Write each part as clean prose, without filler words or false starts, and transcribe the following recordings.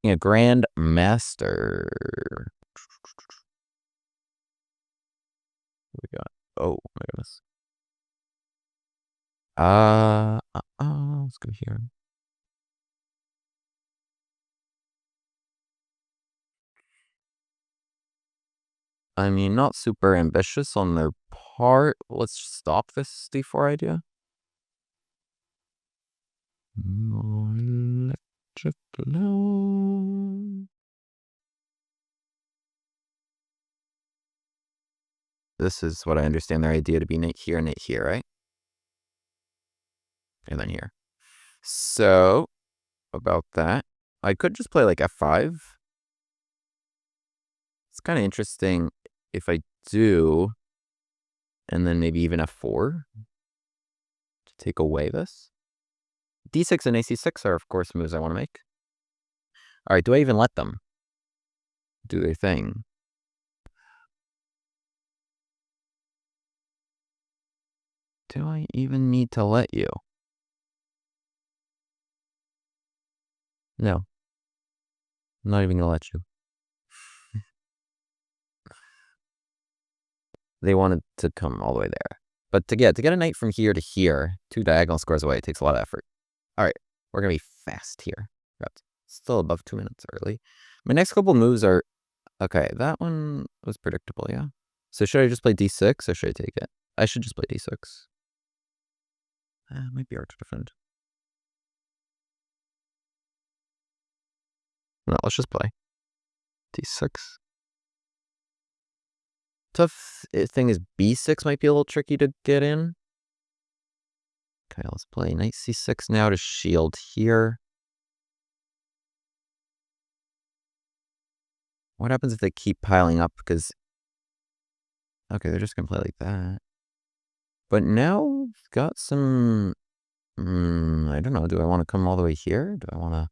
making a Grandmaster. What we got? Oh my goodness. Let's go here. I mean, not super ambitious on their part. Let's stop this D4 idea. Electric glow. This is what I understand their idea to be knight here, right? And then here. So, about that, I could just play like F5. It's kind of interesting if I do, and then maybe even F4 to take away this. D6 and AC6 are, of course, moves I want to make. All right, do I even let them do their thing? Do I even need to let you? No. I'm not even going to let you. They wanted to come all the way there. But to get a knight from here to here, 2 diagonal squares away, it takes a lot of effort. All right, we're going to be fast here. Still above 2 minutes early. My next couple moves are... Okay, that one was predictable, yeah. So should I just play D6 or should I take it? I should just play D6. Might be hard to defend. No, let's just play D6. Tough thing is B6 might be a little tricky to get in. Okay, let's play knight C6 now to shield here. What happens if they keep piling up? Because... Okay, they're just going to play like that. But now we've got some... I don't know. Do I want to come all the way here? Do I want to...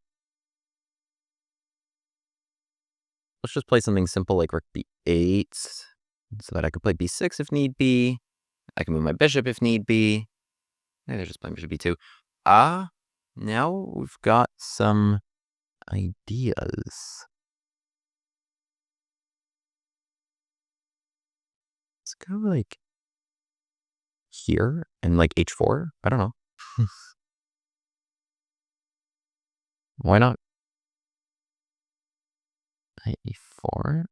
Let's just play something simple like rook b8 so that I could play b6 if need be. I can move my bishop if need be. Maybe they're just playing bishop b2. Now we've got some ideas. Let's go like here and like h4. I don't know. Why not knight e4?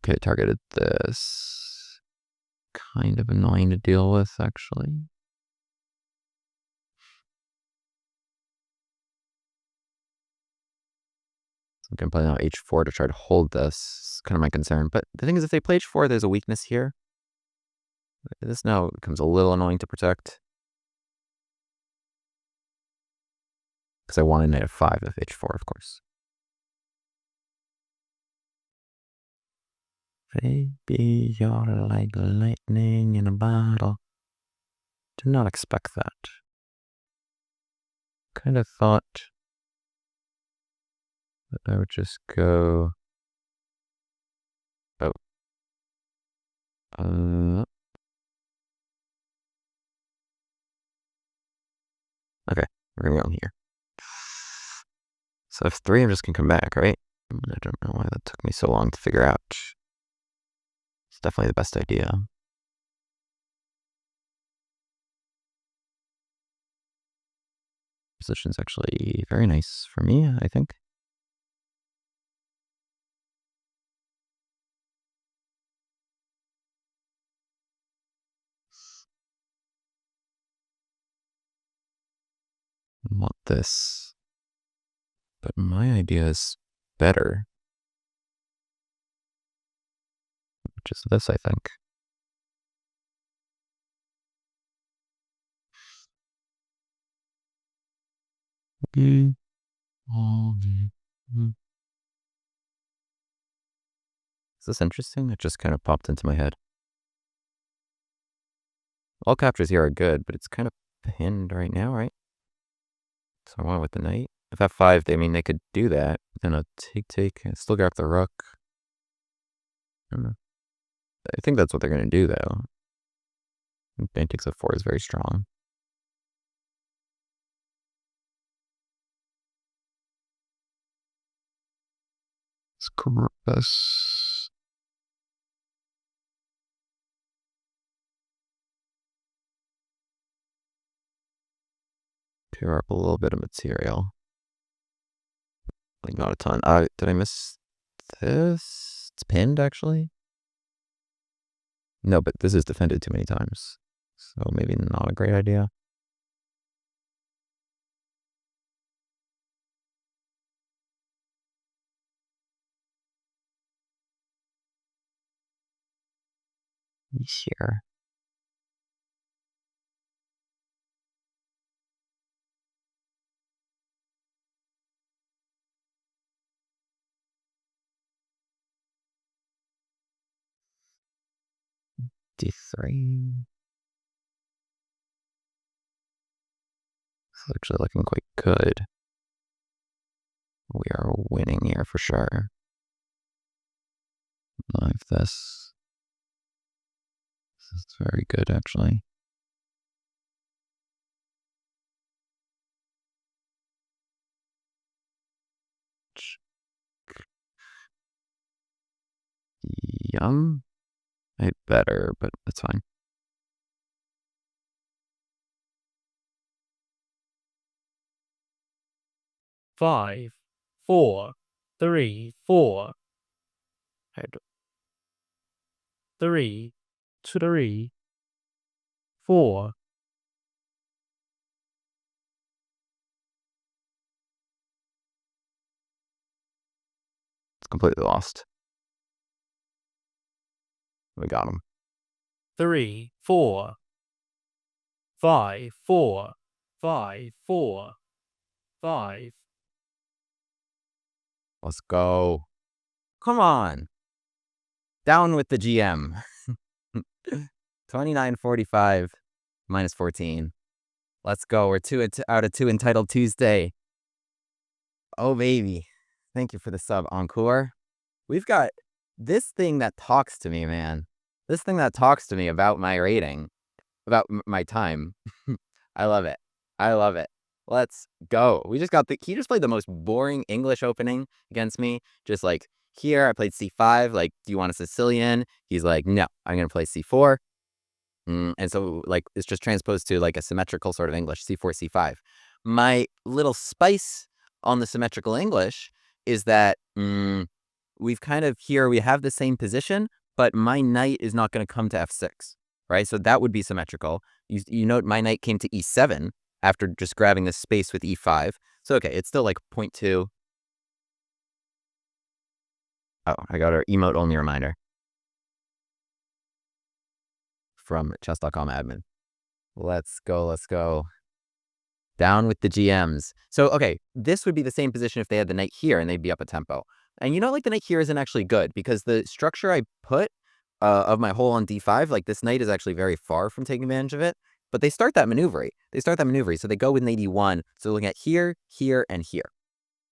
Okay, targeted this. Kind of annoying to deal with, actually. I'm going to play now h4 to try to hold this. It's kind of my concern. But the thing is, if they play h4, there's a weakness here. This now becomes a little annoying to protect. Because I want a knight f5 of h4, of course. Baby, you're like lightning in a bottle. Did not expect that. Kind of thought that I would just go... Oh. Okay, we're going to go here. So f3, I'm just going to come back, right? I don't know why that took me so long to figure out. It's definitely the best idea. Position's actually very nice for me, I think. I want this. But my idea is better. Which is this, I think. Is this interesting? It just kind of popped into my head. All captures here are good, but it's kind of pinned right now, right? So I want it with the knight. If f5, I mean, they could do that. Then a take, and still grab the rook. I don't know. I think that's what they're going to do, though. Knight takes f4 is very strong. That's Tear up a little bit of material. Like not a ton. Did I miss this? It's pinned actually. No, but this is defended too many times, so maybe not a great idea. Here. D3. It's actually looking quite good. We are winning here for sure. Live this. This is very good actually. Yum. I better, but that's fine. Five, four, three, four. Head. 3, 3, 4. It's completely lost. We got him. 3, 4. 5, 4. 5, 4. 5. Let's go. Come on. Down with the GM. 29.45 minus 14. Let's go. We're 2 out of 2 entitled Tuesday. Oh, baby. Thank you for the sub, Encore. We've got this thing that talks to me, man. This thing that talks to me about my rating, about my time. I love it. I love it. Let's go. We just got he just played the most boring English opening against me. Just like here, I played C5. Like, do you want a Sicilian? He's like, no, I'm going to play C4. And so, like, it's just transposed to like a symmetrical sort of English, C4, C5. My little spice on the symmetrical English is that we've kind of here, we have the same position, but my knight is not going to come to F6, right? So that would be symmetrical. You note my knight came to E7 after just grabbing this space with E5. So, okay, it's still like 0.2. Oh, I got our emote only reminder from chess.com admin. Let's go, let's go. Down with the GMs. So, okay, this would be the same position if they had the knight here and they'd be up a tempo. And you know, like the knight here isn't actually good because the structure I put of my hole on D5, like this knight is actually very far from taking advantage of it. But they start that maneuver. So they go with knight E1. So looking at here, here, and here.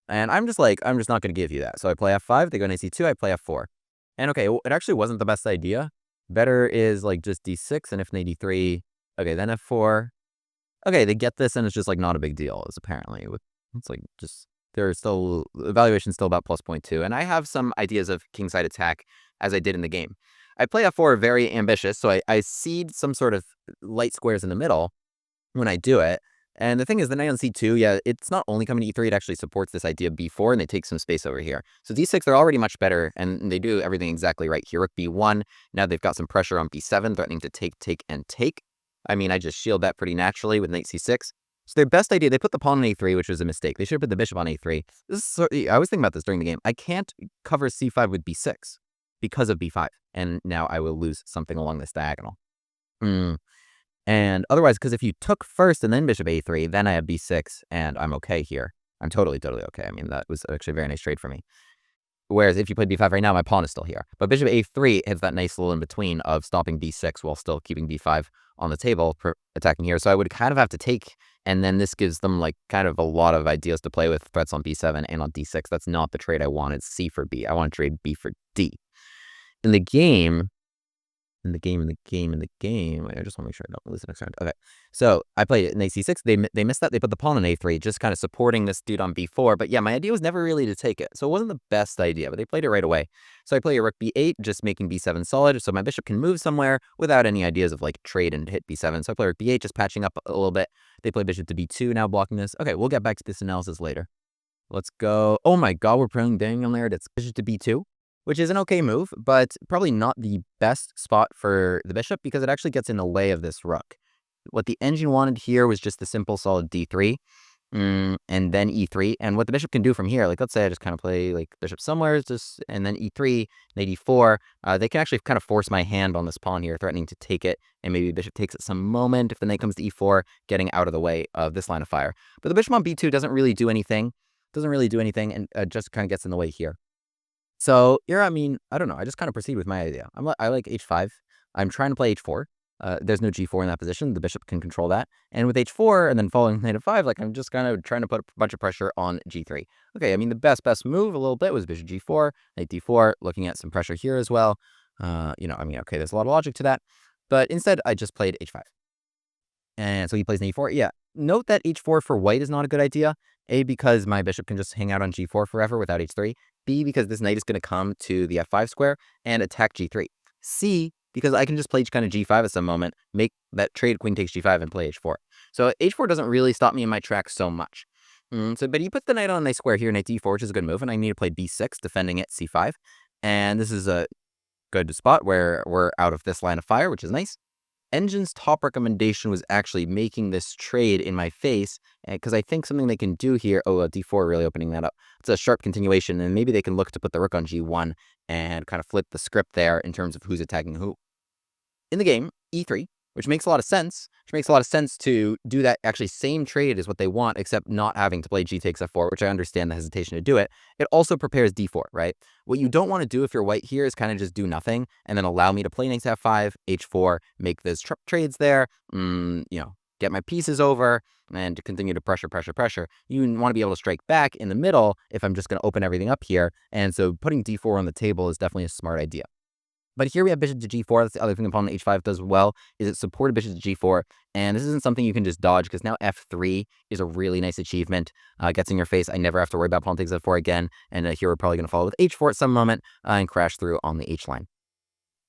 And I'm just not going to give you that. So I play F5, they go knight C2, I play F4. And okay, it actually wasn't the best idea. Better is like just D6, and if knight E3, okay, then F4. Okay, they get this, and it's just like not a big deal, is apparently. It's like just, there's still, evaluation's still about plus 0.2. And I have some ideas of kingside attack as I did in the game. I play F4 very ambitious, so I seed some sort of light squares in the middle when I do it. And the thing is, the knight on C2, yeah, it's not only coming to E3, it actually supports this idea of B4, and they take some space over here. So D6, they're already much better, and they do everything exactly right here. Rook B1, now they've got some pressure on B7, threatening to take, and take. I mean, I just shield that pretty naturally with knight C6. So their best idea, they put the pawn on A3, which was a mistake. They should have put the bishop on A3. I was thinking about this during the game. I can't cover C5 with B6 because of B5, and now I will lose something along this diagonal. And otherwise, because if you took first and then bishop A3, then I have B6, and I'm okay here. I'm totally okay. I mean, that was actually a very nice trade for me. Whereas if you played B5 right now, my pawn is still here. But bishop A3 hits that nice little in between of stopping B6 while still keeping B5 on the table for attacking here. So I would kind of have to take, and then this gives them like kind of a lot of ideas to play with, threats on B7 and on D6. That's not the trade I wanted. C for B. I want to trade B for D. In the game, in the game. Wait, I just want to make sure I don't lose the next round. Okay, so I played it in a6. They missed that. They put the pawn on a3, just kind of supporting this dude on b4. But yeah, my idea was never really to take it, so it wasn't the best idea. But they played it right away. So I play a rook b8, just making b7 solid, so my bishop can move somewhere without any ideas of like trade and hit b7. So I play rook b8, just patching up a little bit. They play bishop to b2, now blocking this. Okay, we'll get back to this analysis later. Let's go. Oh my god, we're playing Daniel there. It's bishop to b2, which is an okay move, but probably not the best spot for the bishop because it actually gets in the way of this rook. What the engine wanted here was just the simple solid d3, and then e3. And what the bishop can do from here, like let's say I just kind of play like bishop somewhere, just and then e3, knight e4. They can actually kind of force my hand on this pawn here, threatening to take it, and maybe the bishop takes at some moment. If the knight comes to e4, getting out of the way of this line of fire. But the bishop on b2 doesn't really do anything. And just kind of gets in the way here. So here, I mean, I don't know. I just kind of proceed with my idea. I like h5. I'm trying to play h4. There's no g4 in that position. The bishop can control that. And with h4 and then following knight f5, like I'm just kind of trying to put a bunch of pressure on g3. Okay, I mean, the best move a little bit was bishop g4, knight d4, looking at some pressure here as well. Okay, there's a lot of logic to that. But instead, I just played h5. And so he plays knight e4. Yeah, note that h4 for white is not a good idea. A, because my bishop can just hang out on g4 forever without h3. B, because this knight is going to come to the f5 square and attack g3. C, because I can just play kind of g5 at some moment, make that trade queen takes g5 and play h4. So h4 doesn't really stop me in my tracks so much. But he puts the knight on a nice square here, knight d4, which is a good move, and I need to play b6, defending it c5. And this is a good spot where we're out of this line of fire, which is nice. Engine's top recommendation was actually making this trade in my face, because I think something they can do here, d4 really opening that up. It's a sharp continuation, and maybe they can look to put the rook on g1 and kind of flip the script there in terms of who's attacking who. In the game, e3, which makes a lot of sense, to do that actually same trade is what they want, except not having to play g takes f4, which I understand the hesitation to do it. It also prepares d4, right? What you don't want to do if you're white here is kind of just do nothing and then allow me to play knight f5, h4, make those trades there, get my pieces over and to continue to pressure. You want to be able to strike back in the middle if I'm just going to open everything up here. And so putting d4 on the table is definitely a smart idea. But here we have bishop to g4. That's the other thing the pawn on h5 does well, is it supported bishop to g4. And this isn't something you can just dodge, because now f3 is a really nice achievement. Gets in your face. I never have to worry about pawn takes f4 again. And here we're probably going to follow with h4 at some moment and crash through on the h line.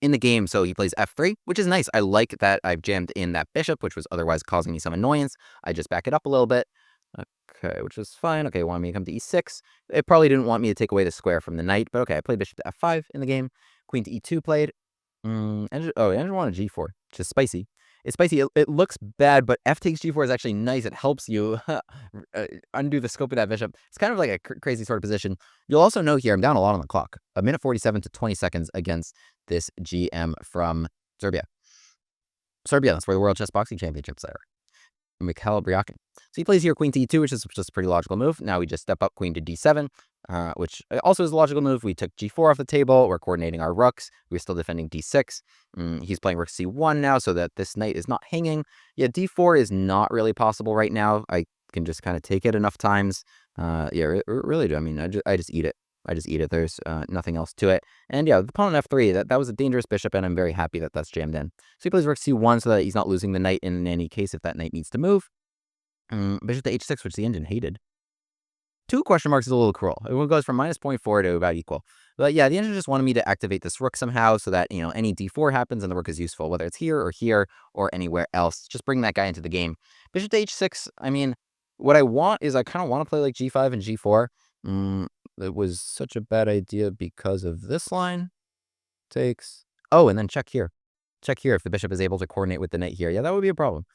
In the game, so he plays f3, which is nice. I like that I've jammed in that bishop, which was otherwise causing me some annoyance. I just back it up a little bit. Okay, which is fine. Okay, wanted me to come to e6. It probably didn't want me to take away the square from the knight, but okay, I played bishop to f5 in the game. Queen to e2 played. Andrew wanted g4, which is spicy. It's spicy. It looks bad, but f takes g4 is actually nice. It helps you undo the scope of that bishop. It's kind of like a crazy sort of position. You'll also know here, I'm down a lot on the clock. A minute 47 to 20 seconds against this GM from Serbia. That's where the World Chess Boxing Championships are. Mikhail Bryakin. So he plays here queen to e2, which is just a pretty logical move. Now we just step up queen to d7, which also is a logical move. We took g4 off the table. We're coordinating our rooks. We're still defending d6. He's playing rook c1 now so that this knight is not hanging. Yeah, d4 is not really possible right now. I can just kind of take it enough times. Really do. I mean, I just eat it. There's nothing else to it. And yeah, the pawn on f3, that was a dangerous bishop, and I'm very happy that that's jammed in. So he plays rook c1 so that he's not losing the knight in any case if that knight needs to move. Bishop to h6, which the engine hated. 2 question marks is a little cruel. It goes from minus 0.4 to about equal. But yeah, the engine just wanted me to activate this rook somehow so that, any d4 happens and the rook is useful, whether it's here or anywhere else. Just bring that guy into the game. Bishop to h6, I mean, what I want is I kind of want to play like g5 and g4. It was such a bad idea because of this line. Takes. Oh, and then check here. Check here if the bishop is able to coordinate with the knight here. Yeah, that would be a problem.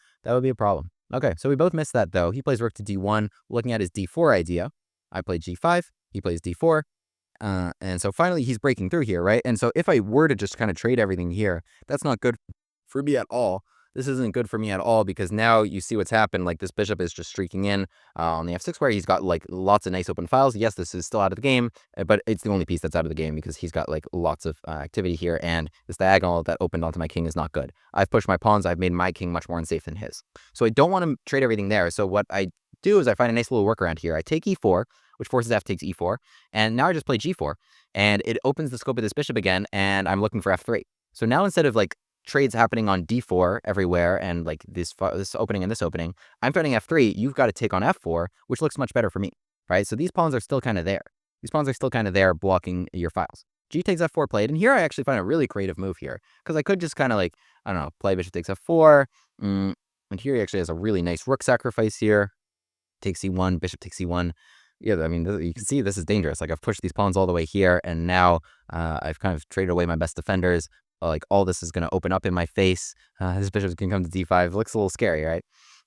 Okay, so we both missed that, though. He plays rook to d1, looking at his d4 idea. I play g5. He plays d4. And so finally, he's breaking through here, right? And so if I were to just kind of trade everything here, that's not good for me at all. This isn't good for me at all, because now you see what's happened. Like, this bishop is just streaking in on the f6 square. He's got like lots of nice open files. Yes, this is still out of the game, but it's the only piece that's out of the game because he's got like lots of activity here, and this diagonal that opened onto my king is not good. I've pushed my pawns. I've made my king much more unsafe than his. So I don't want to trade everything there. So what I do is I find a nice little workaround here. I take e4, which forces f takes e4, and now I just play g4, and it opens the scope of this bishop again, and I'm looking for f3. So now instead of like trades happening on d4 everywhere, and like this opening and this opening, I'm threatening f3. You've got to take on f4, which looks much better for me, right? So these pawns are still kind of there. These pawns are still kind of there blocking your files. G takes f4 played, and here I actually find a really creative move here, because I could just kind of like, I don't know, play bishop takes f4, and here he actually has a really nice rook sacrifice here. Takes c1, bishop takes c1. Yeah, I mean, you can see this is dangerous. Like, I've pushed these pawns all the way here, and now I've kind of traded away my best defenders. Like, all this is going to open up in my face. This bishop can come to d5. It looks a little scary, right?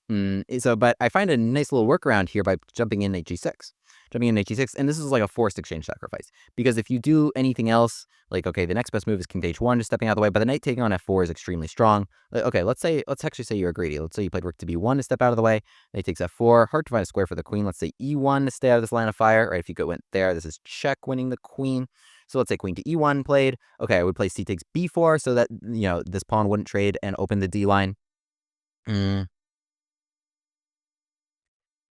But I find a nice little workaround here by jumping in h6. Jumping in h6, and this is like a forced exchange sacrifice. Because if you do anything else, like, okay, the next best move is king to h1, just stepping out of the way, but the knight taking on f4 is extremely strong. Okay, let's actually say you're greedy. Let's say you played rook to b1 to step out of the way. Knight takes f4. Hard to find a square for the queen. Let's say e1 to stay out of this line of fire, right? If you went there, this is check winning the queen. So let's say queen to e1 played. Okay, I would play c takes b4 so that, this pawn wouldn't trade and open the d line.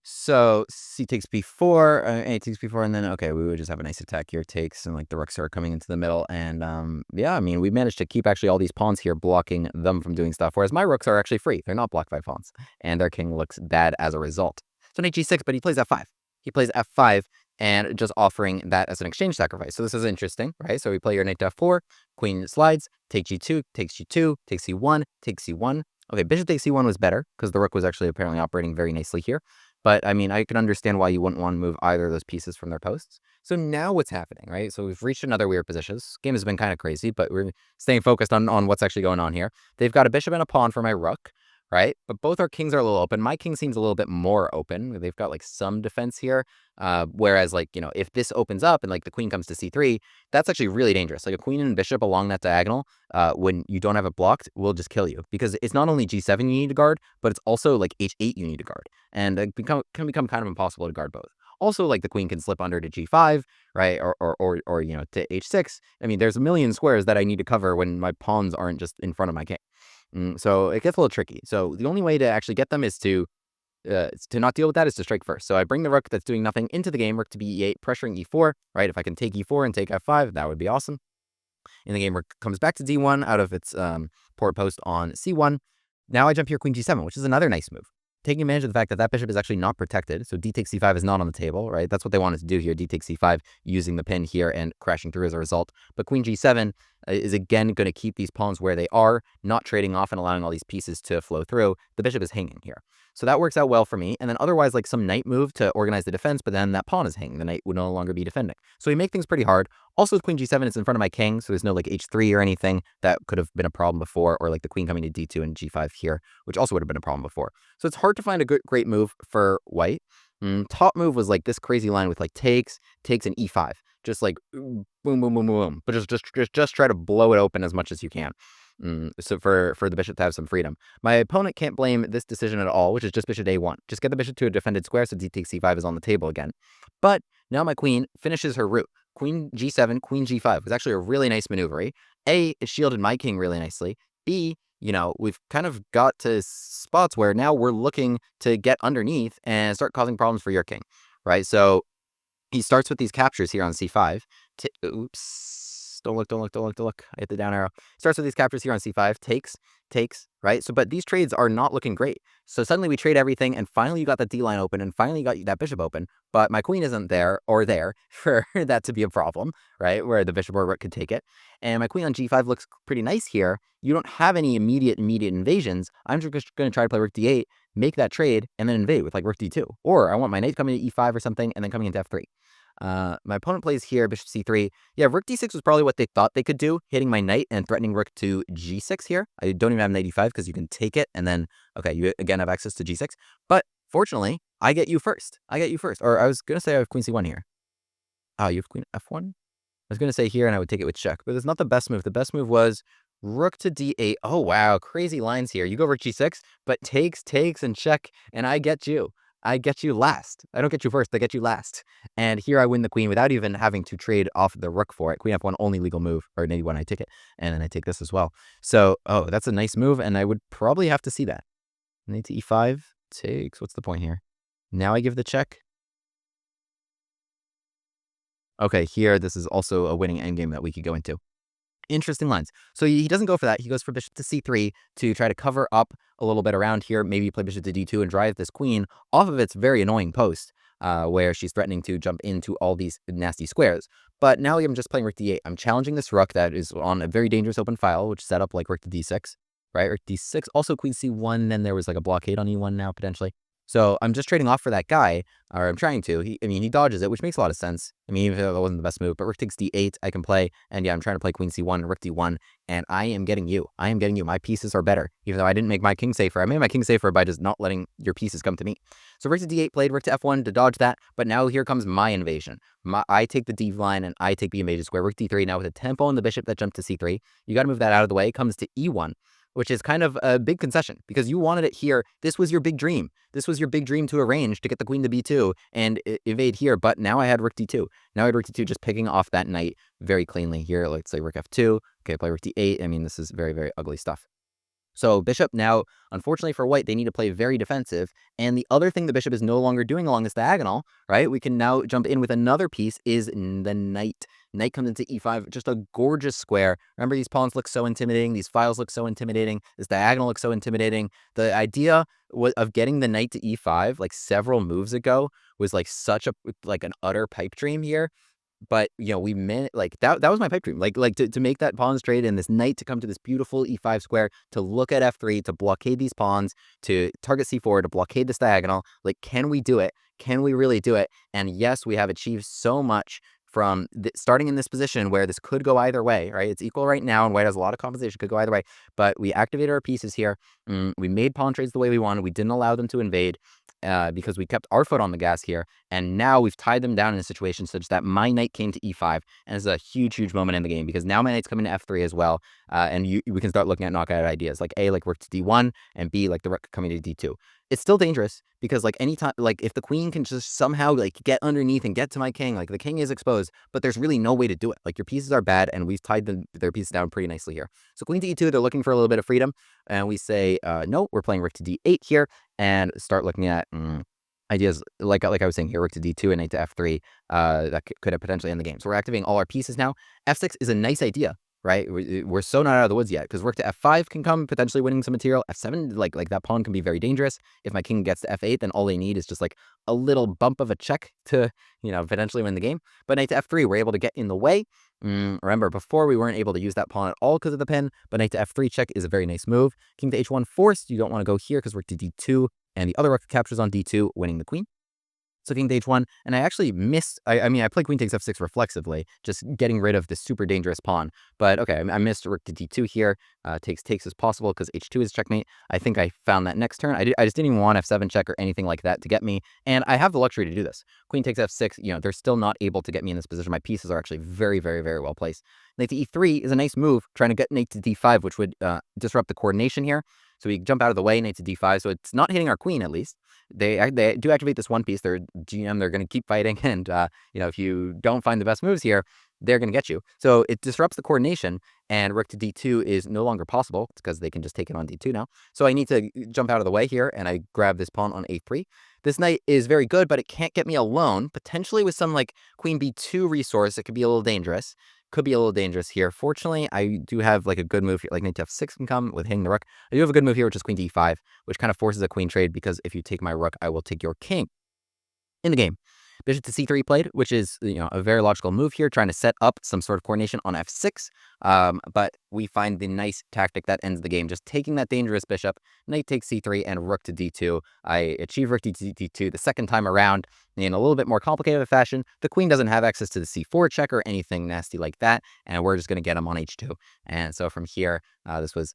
So c takes b4, a takes b4, and then, okay, we would just have a nice attack here, takes, and like the rooks are coming into the middle, and yeah, I mean, we managed to keep actually all these pawns here blocking them from doing stuff, whereas my rooks are actually free. They're not blocked by pawns, and their king looks bad as a result. So knight g6, but he plays f5. He plays f5, and just offering that as an exchange sacrifice. So this is interesting, right? So we play your knight to f4, queen slides, take g2, takes g2, takes c1, takes c1. Okay, bishop takes c1 was better, because the rook was actually apparently operating very nicely here. But, I mean, I can understand why you wouldn't want to move either of those pieces from their posts. So now what's happening, right? So we've reached another weird position. This game has been kind of crazy, but we're staying focused on what's actually going on here. They've got a bishop and a pawn for my rook, right? But both our kings are a little open. My king seems a little bit more open. They've got, like, some defense here. Whereas, like, if this opens up and, like, the queen comes to c3, that's actually really dangerous. Like, a queen and bishop along that diagonal, when you don't have it blocked, will just kill you. Because it's not only g7 you need to guard, but it's also, like, h8 you need to guard. And it can become kind of impossible to guard both. Also, like, the queen can slip under to g5, right? Or to h6. I mean, there's a million squares that I need to cover when my pawns aren't just in front of my king. So it gets a little tricky. So the only way to actually get them is to not deal with that is to strike first. So I bring the rook that's doing nothing into the game, rook to b8, pressuring e4, right? If I can take e4 and take f5, that would be awesome. In the game, rook comes back to d1 out of its port post on c1. Now I jump here queen g7, which is another nice move. Taking advantage of the fact that that bishop is actually not protected, so d takes c5 is not on the table, right? That's what they wanted to do here, d takes c5, using the pin here and crashing through as a result. But queen g7 is again going to keep these pawns where they are, not trading off and allowing all these pieces to flow through. The bishop is hanging here. So that works out well for me. And then otherwise, like some knight move to organize the defense, but then that pawn is hanging. The knight would no longer be defending. So we make things pretty hard. Also with queen g7, it's in front of my king, so there's no like h3 or anything that could have been a problem before, or like the queen coming to d2 and g5 here, which also would have been a problem before. So it's hard to find a great move for white. Top move was like this crazy line with like takes, and e5. Just like boom, boom, boom, boom. But just try to blow it open as much as you can. So for the bishop to have some freedom. My opponent can't blame this decision at all, which is just bishop a1. Just get the bishop to a defended square so d takes c5 is on the table again. But now my queen finishes her route. Queen g7, queen g5 was actually a really nice maneuver. A, it shielded my king really nicely. B, we've kind of got to spots where now we're looking to get underneath and start causing problems for your king, right? So he starts with these captures here on c5. Oops, don't look. I hit the down arrow. Starts with these captures here on c5, takes, right? So, but these trades are not looking great. So suddenly we trade everything, and finally you got that D line open, and finally you got that bishop open, but my queen isn't there for that to be a problem, right? Where the bishop or rook could take it. And my queen on g5 looks pretty nice here. You don't have any immediate invasions. I'm just going to try to play rook d8, make that trade, and then invade with like rook d2. Or I want my knight coming to e5 or something, and then coming into f3. My opponent plays here, bishop c3. Yeah, rook d6 was probably what they thought they could do, hitting my knight and threatening rook to g6 here. I don't even have knight e5 because you can take it, and then, okay, you again have access to g6. But fortunately, I get you first. Or I was going to say I have queen c1 here. Oh, you have queen f1? I was going to say here, and I would take it with check, but it's not the best move. The best move was rook to d8. Oh, wow, crazy lines here. You go rook g6, but takes, and check, and I get you. I get you last. I don't get you first, I get you last. And here I win the queen without even having to trade off the rook for it. Queen f1, only legal move, or knight e1, I take it, and then I take this as well. So, oh, that's a nice move, and I would probably have to see that. Knight to e5 takes. What's the point here? Now I give the check. Okay, here, this is also a winning endgame that we could go into. interesting lines. So he doesn't go for that. He goes for bishop to c3 to try to cover up a little bit around here. Maybe play bishop to d2 and drive this queen off of its very annoying post, where she's threatening to jump into all these nasty squares. But now I'm just playing rook d8. I'm challenging this rook that is on a very dangerous open file, which set up like rook to d6, right? Rook d6, also queen c1, then there was like a blockade on e1 now potentially. So I'm just trading off for that guy, or I'm trying to. He dodges it, which makes a lot of sense. I mean, even if it wasn't the best move, but rook takes d8, I can play. And yeah, I'm trying to play queen c1, rook d1, and I am getting you. I am getting you. My pieces are better, even though I didn't make my king safer. I made my king safer by just not letting your pieces come to me. So rook to d8 played, rook to f1 to dodge that, but now here comes my invasion. I take the d line, and I take the invaded square. Rook d3 now with a tempo on the bishop that jumped to c3. You got to move that out of the way. It comes to e1. Which is kind of a big concession because you wanted it here. This was your big dream. This was your big dream to arrange to get the queen to b2 and evade here. But now I had rook d2. Now I had rook d2 just picking off that knight very cleanly here. Let's say rook f2. Okay, play rook d8. I mean, this is very, very ugly stuff. So bishop now, unfortunately for white, they need to play very defensive. And the other thing the bishop is no longer doing along this diagonal, right? We can now jump in with another piece is the knight. Knight comes into e5, just a gorgeous square. Remember, these pawns look so intimidating. These files look so intimidating. This diagonal looks so intimidating. The idea of getting the knight to e5 like several moves ago was like such a an utter pipe dream here. But, you know, we meant like that was my pipe dream, like to make that pawns trade and this knight to come to this beautiful e5 square, to look at f3, to blockade these pawns, to target c4, to blockade this diagonal. Like, can we do it? Can we really do it? And yes, we have achieved so much from starting in this position where this could go either way, right? It's equal right now, and white has a lot of compensation, could go either way. But we activated our pieces here. We made pawn trades the way we wanted. We didn't allow them to invade because we kept our foot on the gas here. And now we've tied them down in a situation such that my knight came to e5, and it's a huge, huge moment in the game because now my knight's coming to f3 as well. And we can start looking at knockout ideas like A, like rook to d1, and B, like the rook coming to d2. It's still dangerous because like anytime, like if the queen can just somehow like get underneath and get to my king, like the king is exposed, but there's really no way to do it. Like your pieces are bad, and we've tied their pieces down pretty nicely here. So queen to e2, they're looking for a little bit of freedom, and we say no, we're playing rook to d8 here, and start looking at ideas like I was saying here, rook to d2 and knight to f3 that could have potentially end the game. So we're activating all our pieces now. f6 is a nice idea. Right, we're so not out of the woods yet because rook to f5 can come potentially winning some material. f7, like that pawn can be very dangerous. If my king gets to f8, then all they need is just like a little bump of a check to, you know, potentially win the game. But knight to f3, we're able to get in the way. Remember, before we weren't able to use that pawn at all because of the pin, but knight to f3 check is a very nice move. King to h1 forced, you don't want to go here because rook to d2, and the other rook captures on d2, winning the queen. So king to h1, and I actually missed, I mean, I played queen takes f6 reflexively, just getting rid of this super dangerous pawn. But okay, I missed rook to d2 here. Takes is possible because h2 is checkmate. I think I found that next turn. I just didn't even want f7 check or anything like that to get me, and I have the luxury to do this. Queen takes f6, you know, they're still not able to get me in this position. My pieces are actually very, very, very well placed. Knight to e3 is a nice move, trying to get knight to d5, which would disrupt the coordination here. So we jump out of the way, knight to d5, so it's not hitting our queen at least. They do activate this one piece. They're GM, they're going to keep fighting, and you know, if you don't find the best moves here, they're going to get you. So it disrupts the coordination, and rook to d2 is no longer possible because they can just take it on d2 now. So I need to jump out of the way here, and I grab this pawn on a3. This knight is very good, but it can't get me alone. Potentially with some like queen b2 resource, it could be a little dangerous. Could be a little dangerous here. Fortunately, I do have like a good move here, like knight to f6 can come with hitting the rook. I do have a good move here, which is queen to e5, which kind of forces a queen trade because if you take my rook, I will take your king in the game. Bishop to c3 played, which is, you know, a very logical move here, trying to set up some sort of coordination on f6. But we find the nice tactic that ends the game, just taking that dangerous bishop. Knight takes c3 and rook to d2. I achieve rook to d2 the second time around in a little bit more complicated fashion. The queen doesn't have access to the c4 check or anything nasty like that, and we're just going to get him on h2. And so from here, this was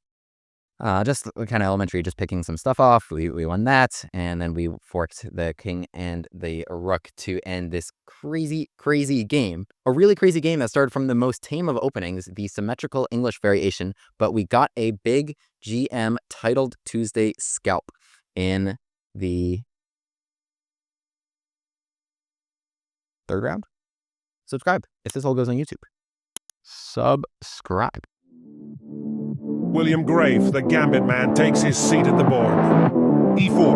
just kind of elementary, just picking some stuff off. We won that, and then we forked the king and the rook to end this crazy, crazy game. A really crazy game that started from the most tame of openings, the symmetrical English variation, but we got a big GM titled Tuesday scalp in the third round. Subscribe if this all goes on YouTube. Subscribe. William Grave, the Gambit man, takes his seat at the board. e4,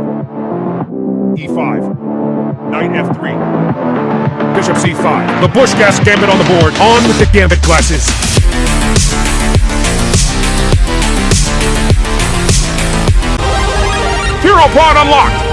e5, knight f3, bishop c5. The Bushcast Gambit on the board. On with the Gambit classes. Hero pod unlocked!